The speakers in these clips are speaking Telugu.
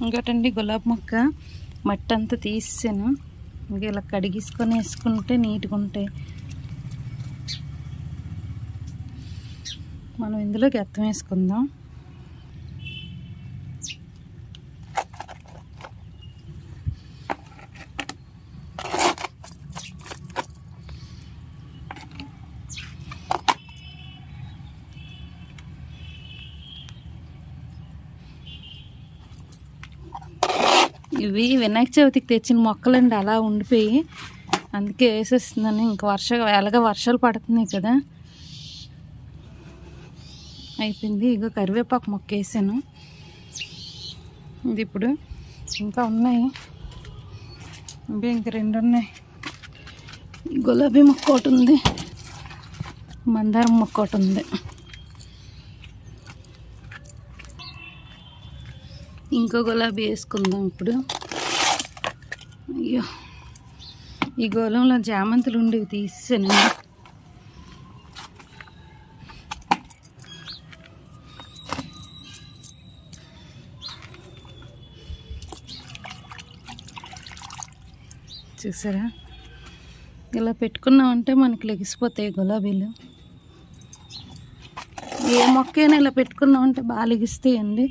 ఇంకోటండి గులాబీ మొక్క మట్టి అంతా తీసాను. ఇంకా ఇలా కడిగేసుకొని వేసుకుంటే నీట్గా ఉంటాయి. మనం ఇందులో గెత్తం వేసుకుందాం. ఇవి వినాయక చవితికి తెచ్చిన మొక్కలండి, అలా ఉండిపోయి అందుకే వేసేస్తుందని. ఇంకా ఎలాగ వర్షాలు పడుతున్నాయి కదా, అయిపోయింది. ఇగో కరివేపాకు మొక్క వేసాను. ఇది ఇప్పుడు ఇంకా ఉన్నాయి, ఇంక 2 ఉన్నాయి. గులాబీ మొక్క ఒకటి ఉంది, మందారం మొక్క ఒకటి ఉంది. ఇంకో గులాబీ వేసుకుందాం ఇప్పుడు. అయ్యో, ఈ గోళంలో జామంతులు ఉండేవి తీసాను. చూసారా, ఇలా పెట్టుకున్నామంటే మనకి లెగిసిపోతాయి గులాబీలు. ఏ మొక్కైనా ఇలా పెట్టుకున్నామంటే బాగా లెగిస్తాయండి.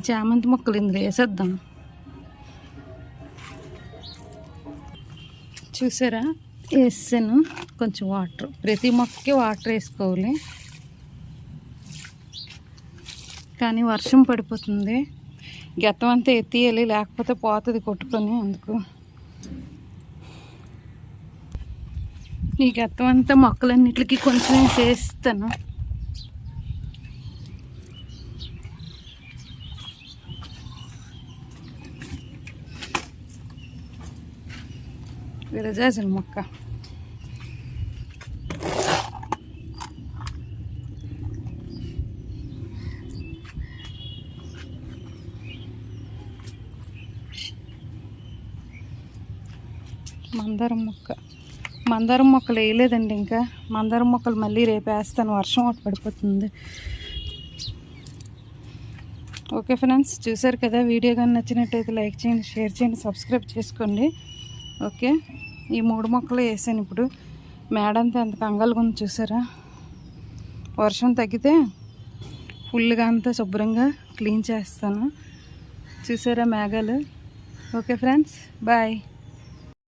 చామంతి మొక్కలు ఇందులో వేసేద్దాం. చూసారా, వేసాను కొంచెం వాటర్. ప్రతి మొక్కకి వాటర్ వేసుకోవాలి, కానీ వర్షం పడిపోతుంది. గెత్తం అంతా ఎత్తియాలి, లేకపోతే పోతుంది కొట్టుకొని. అందుకు ఈ గెత్తం అంతా మొక్కలన్నిటికీ కొంచెం వేసేస్తాను. విరజాజుల మొక్క మందారం మొక్కలు వేయలేదండి ఇంకా. మందారం మొక్కలు మళ్ళీ రేపు వేస్తాను, వర్షం ఒకటి పడిపోతుంది. ఓకే ఫ్రెండ్స్, చూసారు కదా. వీడియో కానీ నచ్చినట్టయితే లైక్ చేయండి, షేర్ చేయండి, సబ్స్క్రైబ్ చేసుకోండి. ఓకే, ఈ 3 మొక్కలు వేసాను. ఇప్పుడు మేడంతా ఎంత కంగాలుగా ఉంది చూసారా. వర్షం తగ్గితే ఫుల్గా అంతా శుభ్రంగా క్లీన్ చేస్తాను. చూసారా మేఘాలు. Okay friends, bye.